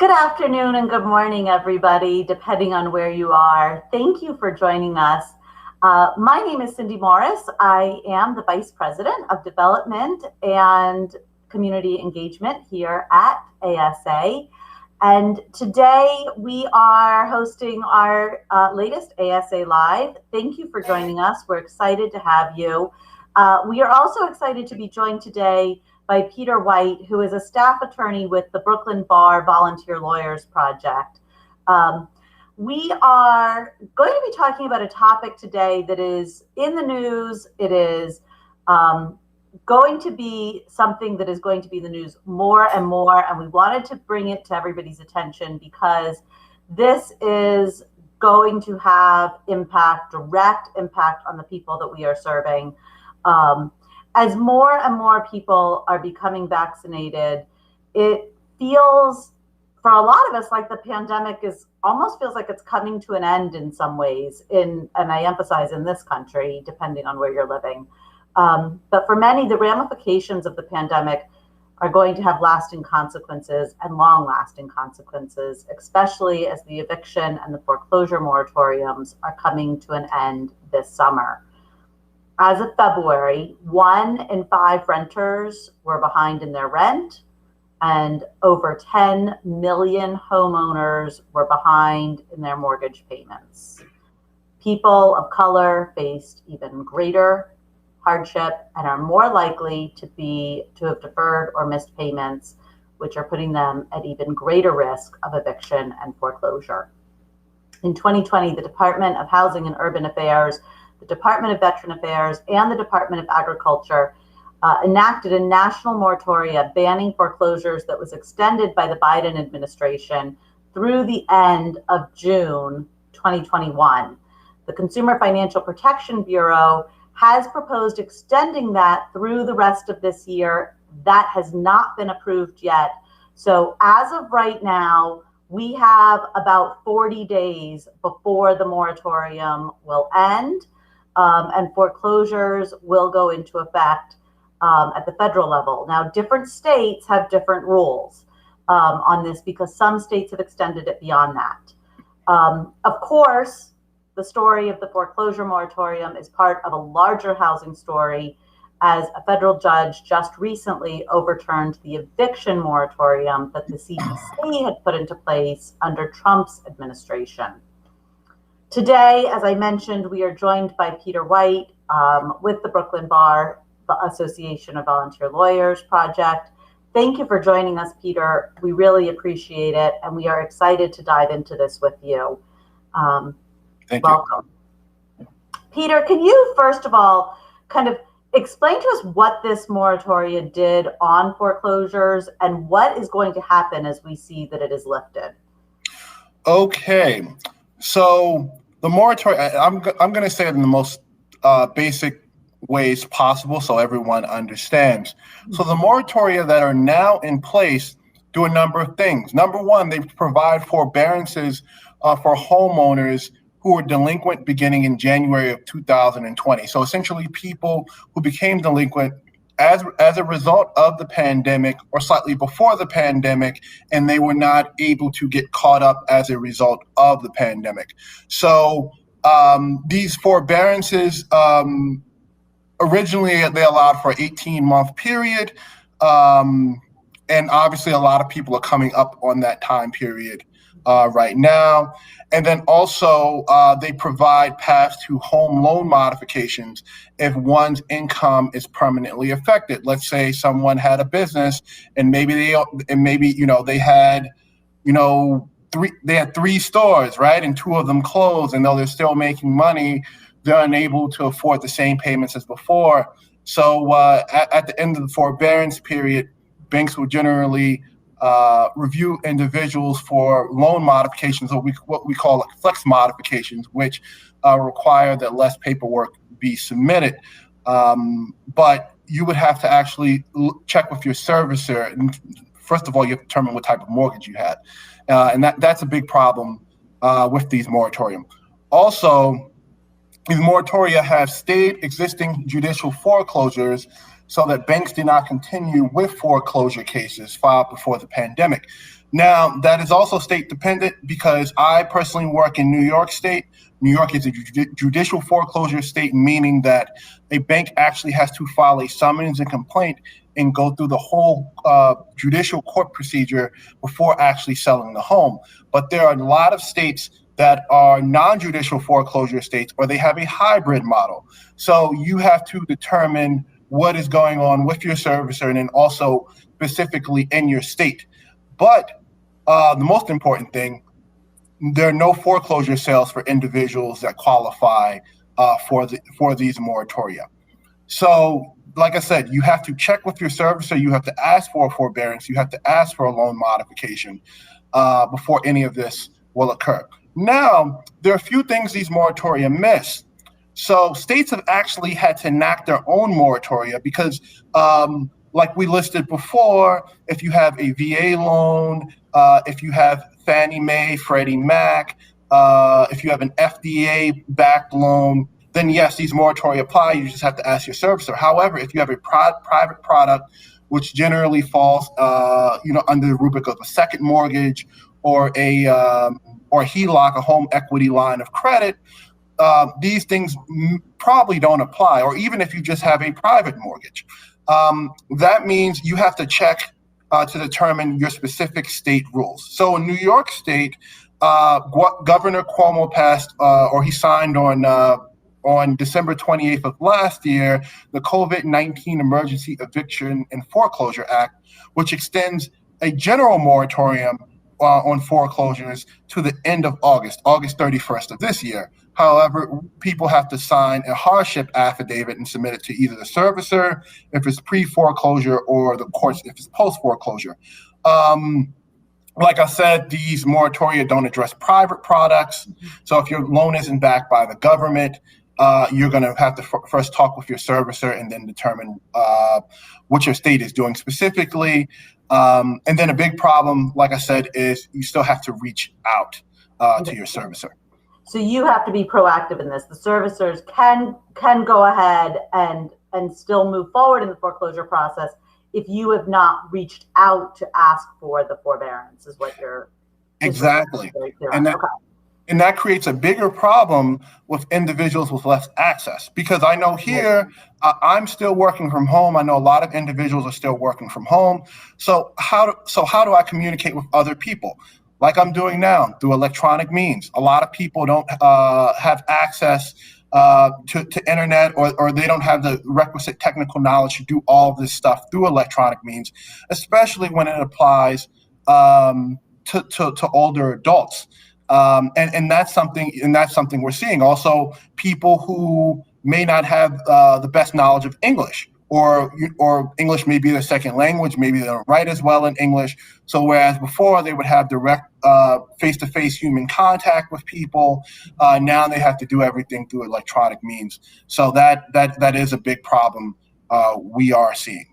Good afternoon and good morning, everybody, depending on where you are. Thank you for joining us. My name is Cindy Morris. I am the Vice President of Development and Community Engagement here at ASA. And today we are hosting our latest ASA Live. Thank you for joining us. We're excited to have you. We are also excited to be joined today by Peter White, who is a staff attorney with the Brooklyn Bar Volunteer Lawyers Project. We are going to be talking about a topic today that is in the news. It is going to be something that is going to be in the news more and more, and we wanted to bring it to everybody's attention because this is going to have direct impact on the people that we are serving. As more and more people are becoming vaccinated, it feels for a lot of us like the pandemic almost feels like it's coming to an end in some ways, and I emphasize in this country, depending on where you're living. But for many, the ramifications of the pandemic are going to have lasting consequences and long-lasting consequences, especially as the eviction and the foreclosure moratoriums are coming to an end this summer. As of February, 1 in 5 renters were behind in their rent, and over 10 million homeowners were behind in their mortgage payments. People of color faced even greater hardship and are more likely to have deferred or missed payments, which are putting them at even greater risk of eviction and foreclosure. In 2020, the Department of Housing and Urban Affairs, the Department of Veteran Affairs, and the Department of Agriculture enacted a national moratorium banning foreclosures that was extended by the Biden administration through the end of June 2021. The Consumer Financial Protection Bureau has proposed extending that through the rest of this year. That has not been approved yet. So as of right now, we have about 40 days before the moratorium will end. And foreclosures will go into effect at the federal level. Now, different states have different rules on this because some states have extended it beyond that. Of course, the story of the foreclosure moratorium is part of a larger housing story, as a federal judge just recently overturned the eviction moratorium that the CDC had put into place under Trump's administration. Today, as I mentioned, we are joined by Peter White with the Brooklyn Bar Association of Volunteer Lawyers Project. Thank you for joining us, Peter. We really appreciate it, and we are excited to dive into this with you. Thank welcome. You. Peter, can you first of all kind of explain to us what this moratorium did on foreclosures and what is going to happen as we see that it is lifted? Okay, so the moratorium, I'm going to say it in the most basic ways possible so everyone understands. So the moratoria that are now in place do a number of things. Number one, they provide forbearances for homeowners who were delinquent beginning in January of 2020. So essentially people who became delinquent as a result of the pandemic or slightly before the pandemic, and they were not able to get caught up as a result of the pandemic. So these forbearances, originally they allowed for an 18-month period, and obviously a lot of people are coming up on that time period right now. And then also they provide paths to home loan modifications if one's income is permanently affected. Let's say someone had a business and maybe they had 3 stores, right? And 2 of them closed, and though they're still making money, they're unable to afford the same payments as before. So at the end of the forbearance period, banks will generally review individuals for loan modifications, or what we call flex modifications, which require that less paperwork be submitted. But you would have to actually check with your servicer. And first of all, you have to determine what type of mortgage you had. And that's a big problem with these moratorium. Also, these moratoria have stayed existing judicial foreclosures. so that banks did not continue with foreclosure cases filed before the pandemic. Now, that is also state dependent because I personally work in New York State. New York is a judicial foreclosure state, meaning that a bank actually has to file a summons and complaint and go through the whole judicial court procedure before actually selling the home. But there are a lot of states that are non-judicial foreclosure states, or they have a hybrid model. So you have to determine what is going on with your servicer and then also specifically in your state. But the most important thing, there are no foreclosure sales for individuals that qualify for these moratoria. So, like I said, you have to check with your servicer. You have to ask for a forbearance. You have to ask for a loan modification before any of this will occur. Now, there are a few things these moratoria miss. So states have actually had to enact their own moratoria because, like we listed before, if you have a VA loan, if you have Fannie Mae, Freddie Mac, if you have an FDA-backed loan, then yes, these moratoria apply. You just have to ask your servicer. However, if you have a private product, which generally falls, under the rubric of a second mortgage or a HELOC, a home equity line of credit, these things probably don't apply. Or even if you just have a private mortgage, that means you have to check to determine your specific state rules. So in New York State, Governor Cuomo passed, or he signed on December 28th of last year, the COVID-19 Emergency Eviction and Foreclosure Act, which extends a general moratorium on foreclosures to the end of August 31st of this year. However, people have to sign a hardship affidavit and submit it to either the servicer if it's pre-foreclosure or the courts if it's post-foreclosure. Like I said, these moratoria don't address private products. So if your loan isn't backed by the government, you're going to have to first talk with your servicer and then determine what your state is doing specifically. And then a big problem, like I said, is you still have to reach out to your servicer. So you have to be proactive in this. The servicers can go ahead and still move forward in the foreclosure process if you have not reached out to ask for the forbearance, is what you're exactly. And that creates a bigger problem with individuals with less access, because I know here I'm still working from home. I know a lot of individuals are still working from home. So how do I communicate with other people? Like I'm doing now through electronic means. A lot of people don't have access to internet, or they don't have the requisite technical knowledge to do all of this stuff through electronic means, especially when it applies to older adults. And that's something we're seeing. Also, people who may not have the best knowledge of English, or English may be their second language, maybe they don't write as well in English. So whereas before they would have direct face-to-face human contact with people, now they have to do everything through electronic means. So that is a big problem we are seeing.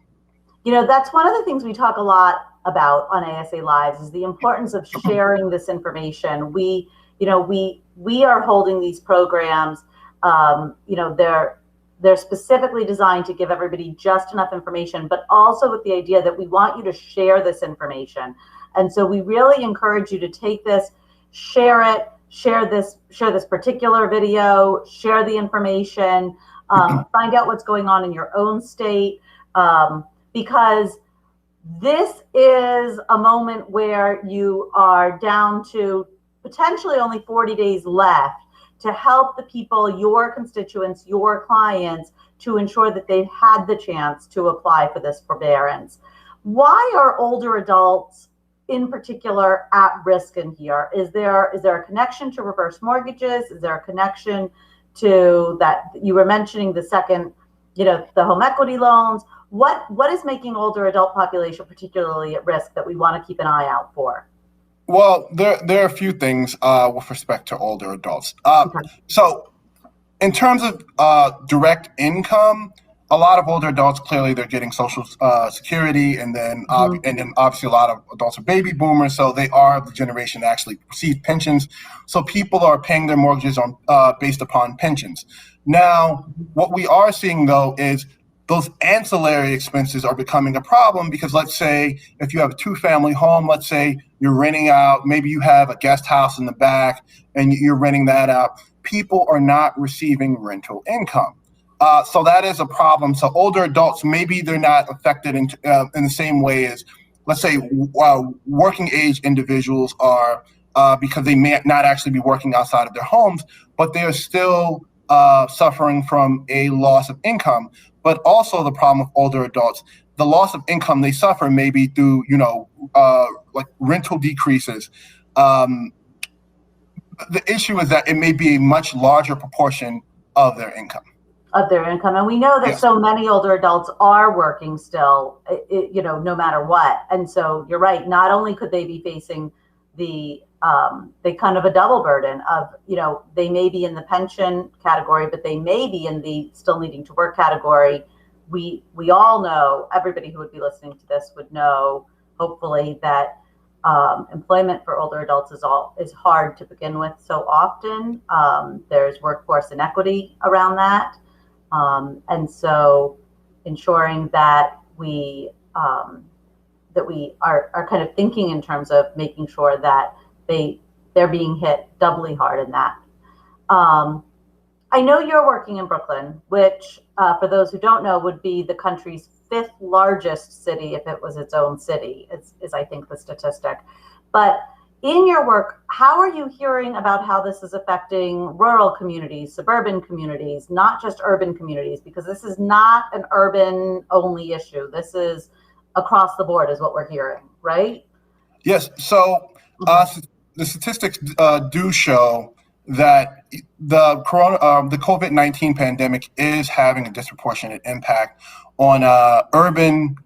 That's one of the things we talk a lot about on ASA Lives is the importance of sharing this information. We are holding these programs. They're specifically designed to give everybody just enough information, but also with the idea that we want you to share this information. And so we really encourage you to take this, share it, share this particular video, share the information, find out what's going on in your own state, because this is a moment where you are down to potentially only 40 days left to help the people, your constituents, your clients, to ensure that they've had the chance to apply for this forbearance. Why are older adults in particular at risk in here? Is there a connection to reverse mortgages? Is there a connection to that you were mentioning the second, the home equity loans? What is making older adult population particularly at risk that we want to keep an eye out for? Well, there are a few things with respect to older adults. So in terms of direct income, a lot of older adults, clearly they're getting Social Security, and then obviously a lot of adults are baby boomers, so they are the generation that actually receive pensions. So people are paying their mortgages on based upon pensions. Now, what we are seeing though is those ancillary expenses are becoming a problem because let's say if you have a 2-family home, let's say you're renting out, maybe you have a guest house in the back and you're renting that out, people are not receiving rental income. So that is a problem. So older adults, maybe they're not affected in the same way as, let's say, working age individuals are, because they may not actually be working outside of their homes, but they are still suffering from a loss of income. But also the problem with older adults, the loss of income they suffer maybe through, like rental decreases. The issue is that it may be a much larger proportion of their income. And we know that so many older adults are working still, no matter what. And so you're right. Not only could they be facing the kind of a double burden of, they may be in the pension category, but they may be in the still needing to work category. We all know, everybody who would be listening to this would know, hopefully, that employment for older adults is hard to begin with so often. There's workforce inequity around that. And so ensuring that we are kind of thinking in terms of making sure that they're being hit doubly hard in that. I know you're working in Brooklyn, which for those who don't know would be the country's 5th largest city if it was its own city, is I think the statistic. But in your work, how are you hearing about how this is affecting rural communities, suburban communities, not just urban communities? Because this is not an urban only issue. This is across the board is what we're hearing, right? Yes. So the statistics do show that the COVID-19 pandemic is having a disproportionate impact on urban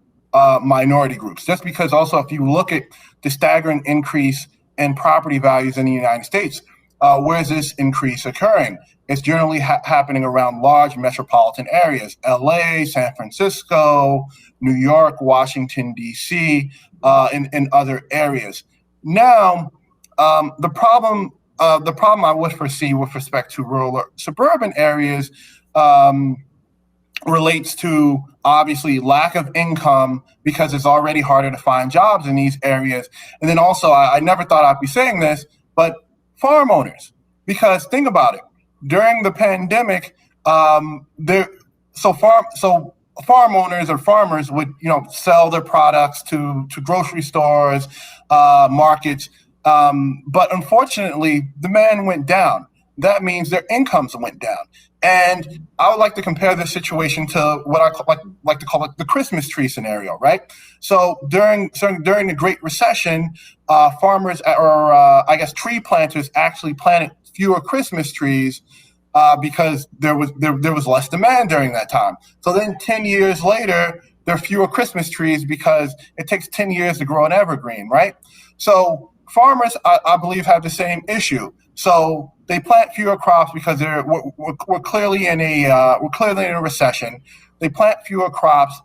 minority groups. Just because also if you look at the staggering increase in property values in the United States, where is this increase occurring? It's generally happening around large metropolitan areas, LA, San Francisco, New York, Washington, D.C., and other areas. Now, the problem I would foresee with respect to rural or suburban areas relates to obviously lack of income because it's already harder to find jobs in these areas. And then also, I never thought I'd be saying this, but farm owners, because think about it, during the pandemic, farm owners or farmers would, sell their products to grocery stores, markets. But unfortunately, demand went down. That means their incomes went down. And I would like to compare this situation to what I like to call it the Christmas tree scenario, right? So during the Great Recession, farmers or tree planters actually planted fewer Christmas trees because there was less demand during that time. So then 10 years later, there are fewer Christmas trees because it takes 10 years to grow an evergreen, right? So farmers, I believe, have the same issue. So they plant fewer crops because we're clearly in a recession. They plant fewer crops,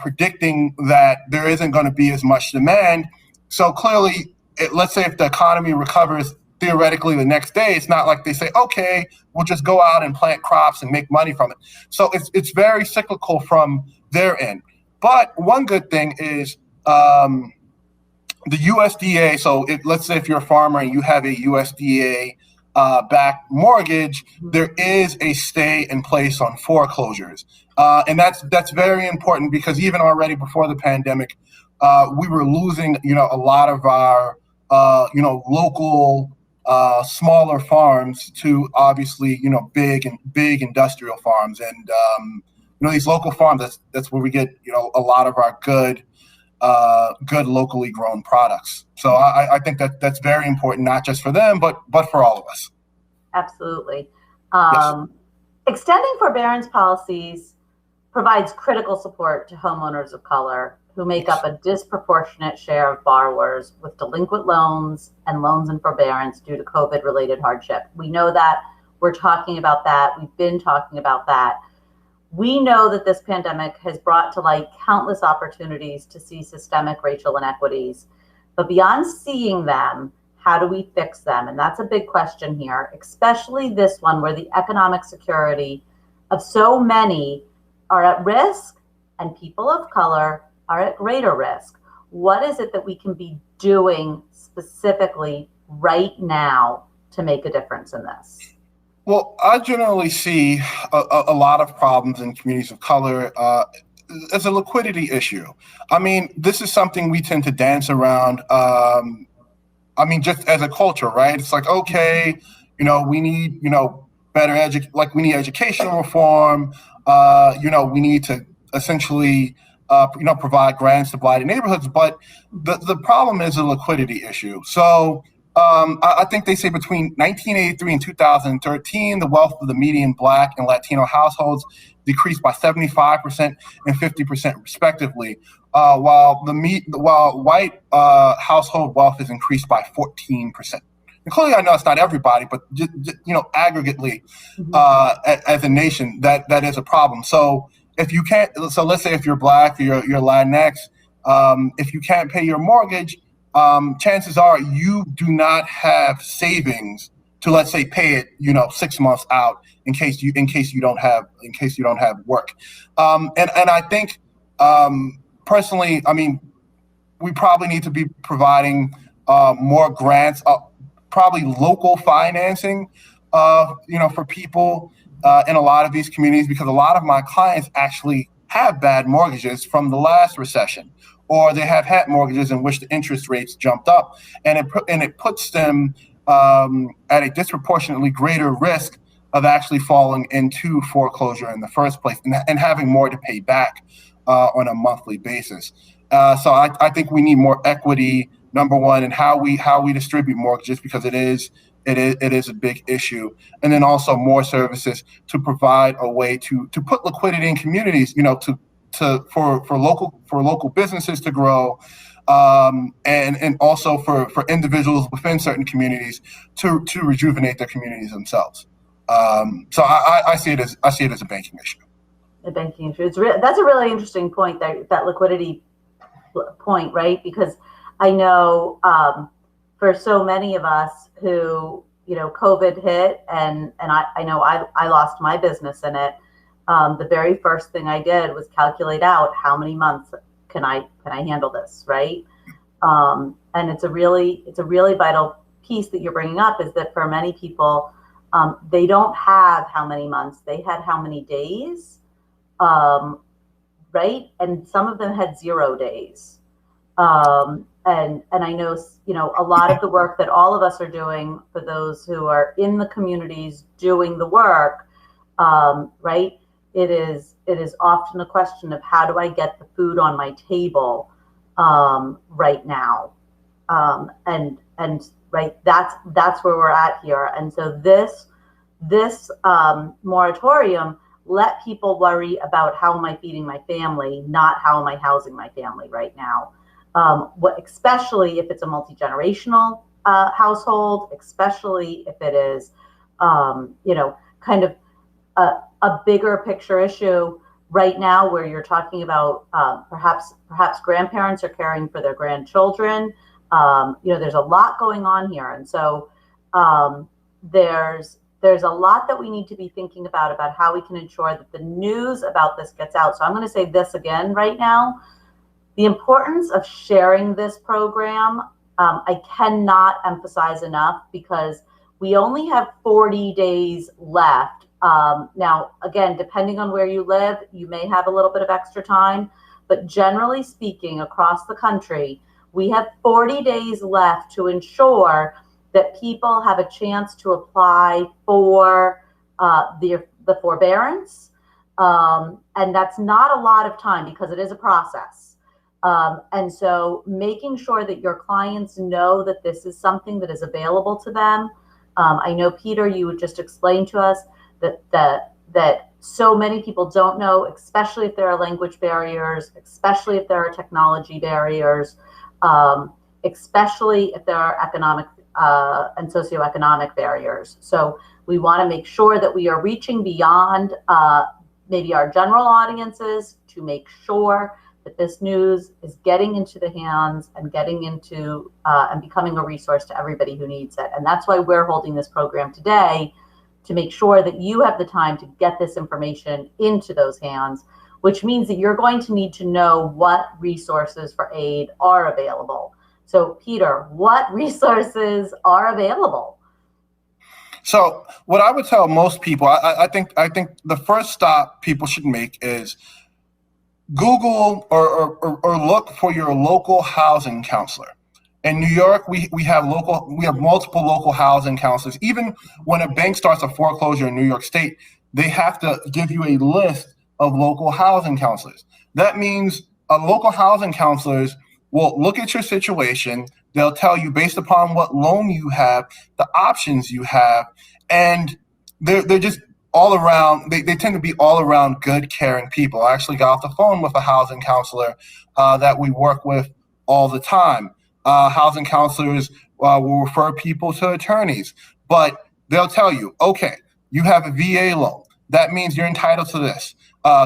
predicting that there isn't going to be as much demand. So clearly, let's say if the economy recovers theoretically the next day, it's not like they say, okay, we'll just go out and plant crops and make money from it. So it's very cyclical from their end. But one good thing is the USDA. So let's say if you're a farmer and you have a USDA backed mortgage, there is a stay in place on foreclosures. And that's very important because even already before the pandemic, we were losing, a lot of our, local smaller farms to obviously, big industrial farms. And, these local farms, that's where we get, a lot of our good locally grown products. So I think that's very important, not just for them, but for all of us. Absolutely. Yes. Extending forbearance policies provides critical support to homeowners of color who make up a disproportionate share of borrowers with delinquent loans and loans in forbearance due to COVID-related hardship. We know that. We're talking about that. We've been talking about that. We know that this pandemic has brought to light countless opportunities to see systemic racial inequities. But beyond seeing them, how do we fix them? And that's a big question here, especially this one where the economic security of so many are at risk and people of color are at greater risk. What is it that we can be doing specifically right now to make a difference in this? Well, I generally see a lot of problems in communities of color as a liquidity issue. I mean, this is something we tend to dance around. I mean, just as a culture, right? It's like, okay, we need, better like we need educational reform. We need to essentially, provide grants to blighted neighborhoods. But the problem is a liquidity issue. So I think they say between 1983 and 2013, the wealth of the median Black and Latino households decreased by 75% and 50% respectively, while white household wealth has increased by 14%. And clearly, I know it's not everybody, but aggregately, as a nation, that is a problem. So if you can't, so let's say if you're Black, you're Latinx, if you can't pay your mortgage, chances are you do not have savings to, let's say, pay it 6 months out in case you don't have work. And I think personally, I mean, we probably need to be providing more grants, probably local financing, for people in a lot of these communities, because a lot of my clients actually have bad mortgages from the last recession, or they have had mortgages in which the interest rates jumped up, and it puts them at a disproportionately greater risk of actually falling into foreclosure in the first place, and having more to pay back on a monthly basis. So I think we need more equity, number one, in how we distribute mortgages, because it is a big issue, and then also more services to provide a way to put liquidity in communities, for local businesses to grow, and also for individuals within certain communities to rejuvenate their communities themselves. So I see it as a banking issue. A banking issue. That's a really interesting point, that liquidity point, right? Because I know for so many of us who, COVID hit, and I know I lost my business in it. The very first thing I did was calculate out how many months can I handle this, right? And it's a really vital piece that you're bringing up, is that for many people, they don't have how many months, they had how many days, right? And some of them had 0 days. And I know, a lot of the work that all of us are doing, for those who are in the communities doing the work, right? It is often a question of, how do I get the food on my table right now? And right, that's where we're at here. And so this moratorium let people worry about, how am I feeding my family, not how am I housing my family right now. Especially if it's a multi-generational household, especially if it is, kind of a bigger picture issue right now, where you're talking about perhaps grandparents are caring for their grandchildren. There's a lot going on here, and so there's a lot that we need to be thinking about how we can ensure that the news about this gets out. So I'm going to say this again right now. The importance of sharing this program, I cannot emphasize enough, because we only have 40 days left. Now, again, depending on where you live, you may have a little bit of extra time, but generally speaking, across the country, we have 40 days left to ensure that people have a chance to apply for the forbearance. And that's not a lot of time, because it is a process. And so making sure that your clients know that this is something that is available to them. I know, Peter, you would just explain to us that so many people don't know, especially if there are language barriers, especially if there are technology barriers, especially if there are economic and socioeconomic barriers. So we want to make sure that we are reaching beyond maybe our general audiences, to make sure that this news is getting into the hands and getting into and becoming a resource to everybody who needs it. And that's why we're holding this program today, to make sure that you have the time to get this information into those hands, which means that you're going to need to know what resources for aid are available. So, Peter, what resources are available? So, what I would tell most people, I think the first stop people should make is Google or look for your local housing counselor. In New York, we have multiple local housing counselors. Even when a bank starts a foreclosure in New York State, they have to give you a list of local housing counselors. That means local housing counselors will look at your situation. They'll tell you based upon what loan you have, the options you have, and they're just all around. They tend to be all around good, caring people. I actually got off the phone with a housing counselor that we work with all the time. Housing counselors will refer people to attorneys, but they'll tell you, okay, you have a VA loan. That means you're entitled to this.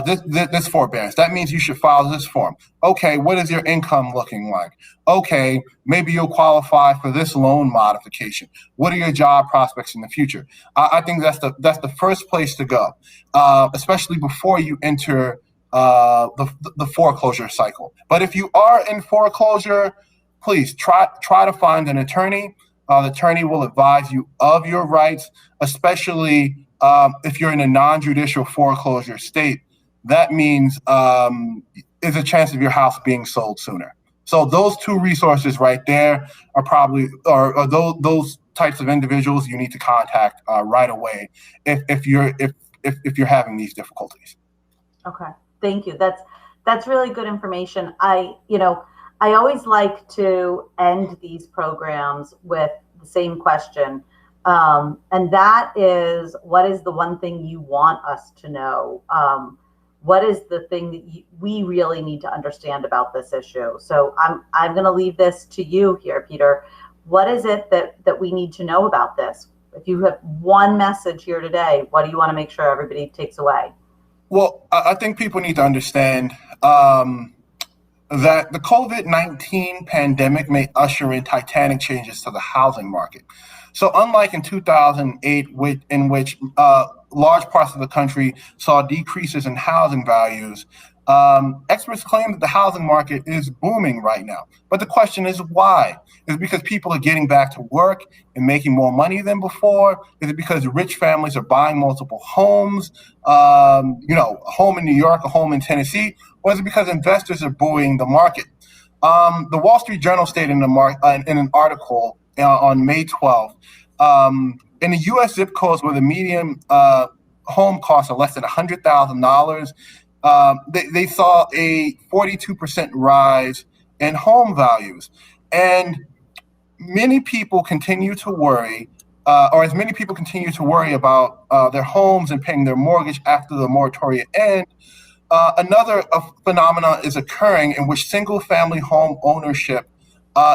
This forbearance. That means you should file this form. Okay, what is your income looking like? Okay, maybe you'll qualify for this loan modification. What are your job prospects in the future? I think that's the first place to go, especially before you enter the foreclosure cycle. But if you are in foreclosure, please try to find an attorney. The attorney will advise you of your rights, especially if you're in a non-judicial foreclosure state. That means is a chance of your house being sold sooner. So those two resources right there are probably or those types of individuals you need to contact right away if you're having these difficulties. Okay, thank you. That's really good information. I always like to end these programs with the same question. And that is, what is the one thing you want us to know? What is the thing that we really need to understand about this issue? So I'm going to leave this to you here, Peter. What is it that we need to know about this? If you have one message here today, what do you want to make sure everybody takes away? Well, I think people need to understand that the COVID-19 pandemic may usher in titanic changes to the housing market. So unlike in 2008, in which large parts of the country saw decreases in housing values, experts claim that the housing market is booming right now. But the question is why? Is it because people are getting back to work and making more money than before? Is it because rich families are buying multiple homes, a home in New York, a home in Tennessee? Or is it because investors are buoying the market? The Wall Street Journal stated in an article on May 12th, in the U.S. zip codes where the median home costs are less than $100,000, they saw a 42% rise in home values. And many people continue to worry, as many people continue to worry about their homes and paying their mortgage after the moratorium end, another phenomenon is occurring in which single-family home ownership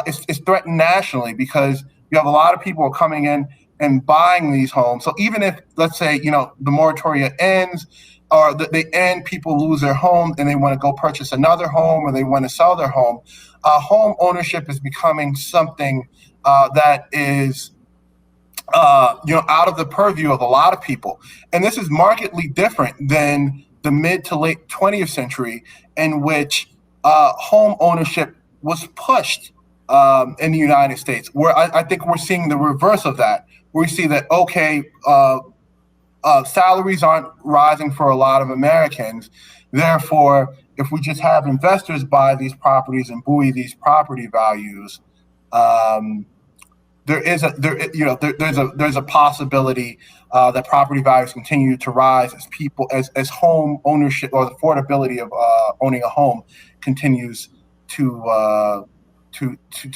is threatened nationally because you have a lot of people coming in and buying these homes. So even if, let's say, the moratorium ends or they end, people lose their home and they want to go purchase another home or they want to sell their home, home ownership is becoming something that is out of the purview of a lot of people. And this is markedly different than the mid to late 20th century, in which home ownership was pushed in the United States, where I think we're seeing the reverse of that. We see that, salaries aren't rising for a lot of Americans. Therefore, if we just have investors buy these properties and buoy these property values, there's a possibility that property values continue to rise as home ownership or the affordability of owning a home continues to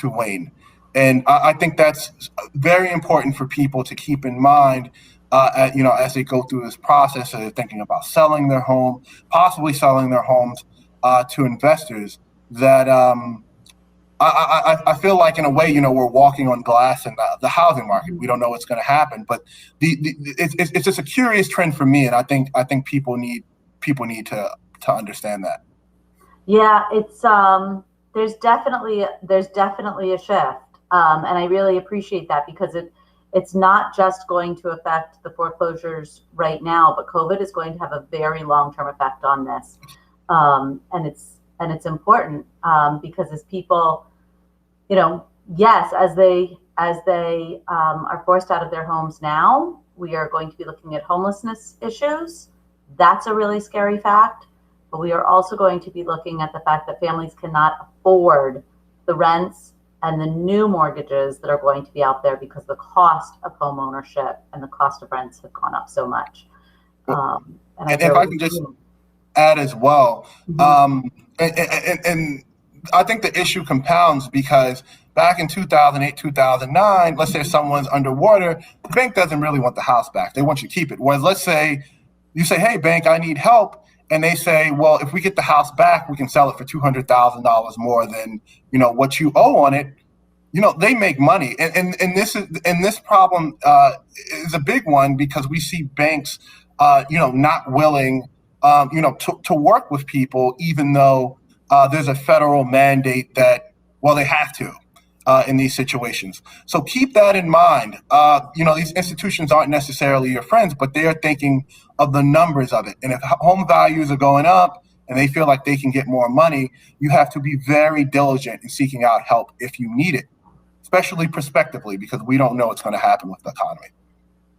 wane. And I think that's very important for people to keep in mind, as they go through this process of thinking about selling their home, possibly selling their homes to investors. That I feel like in a way, we're walking on glass in the housing market. We don't know what's going to happen, but it's just a curious trend for me, and I think people need to understand that. Yeah, it's there's definitely a shift, and I really appreciate that because it's not just going to affect the foreclosures right now, but COVID is going to have a very long-term effect on this. And it's important because as people, yes, as they are forced out of their homes now, we are going to be looking at homelessness issues. That's a really scary fact. But we are also going to be looking at the fact that families cannot afford the rents and the new mortgages that are going to be out there because the cost of home ownership and the cost of rents have gone up so much. And if I can just add as well, and I think the issue compounds because back in 2008, 2009, let's say someone's underwater, the bank doesn't really want the house back. They want you to keep it. Whereas let's say you say, hey, bank, I need help. And they say, well, if we get the house back, we can sell it for $200,000 more than, what you owe on it. They make money. And this problem is a big one because we see banks, not willing, to work with people, even though there's a federal mandate that, well, they have to in these situations. So keep that in mind. These institutions aren't necessarily your friends, but they are thinking of the numbers of it. And if home values are going up and they feel like they can get more money, you have to be very diligent in seeking out help if you need it, especially prospectively, because we don't know what's going to happen with the economy.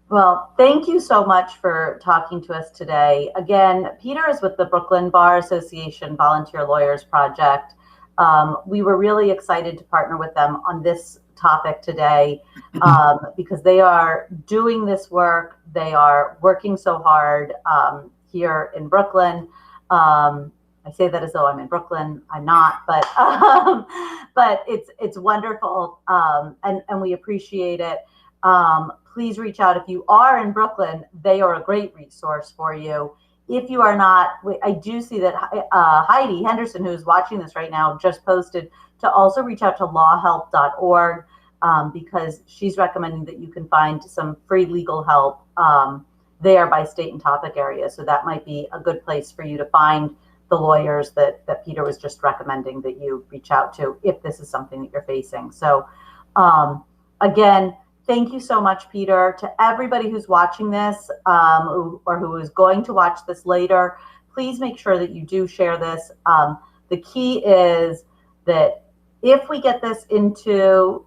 Well, thank you so much for talking to us today. Again, Peter is with the Brooklyn Bar Association Volunteer Lawyers Project. We were really excited to partner with them on this topic today because they are doing this work. They are working so hard here in Brooklyn. I say that as though I'm in Brooklyn. I'm not, but it's wonderful, and we appreciate it. Please reach out if you are in Brooklyn. They are a great resource for you. If you are not, I do see that Heidi Henderson, who's watching this right now, just posted to also reach out to lawhelp.org because she's recommending that you can find some free legal help there by state and topic area. So that might be a good place for you to find the lawyers that Peter was just recommending that you reach out to if this is something that you're facing. So again, thank you so much, Peter. To everybody who's watching this or who is going to watch this later, please make sure that you do share this. The key is that if we get this into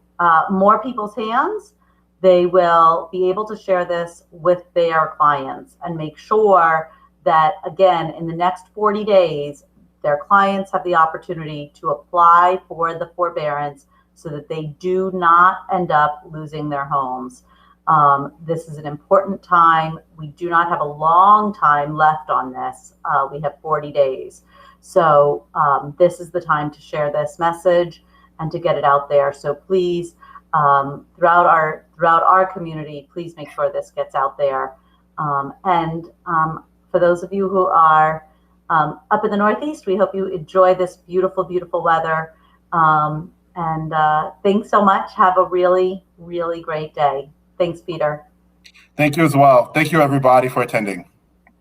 more people's hands, they will be able to share this with their clients and make sure that, again, in the next 40 days, their clients have the opportunity to apply for the forbearance so that they do not end up losing their homes. This is an important time. We do not have a long time left on this. We have 40 days. So this is the time to share this message and to get it out there. So please, throughout our community, please make sure this gets out there. And for those of you who are up in the Northeast, we hope you enjoy this beautiful, beautiful weather. And thanks so much. Have a really, really great day. Thanks, Peter. Thank you as well. Thank you, everybody, for attending.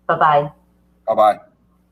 Bye-bye. Bye-bye.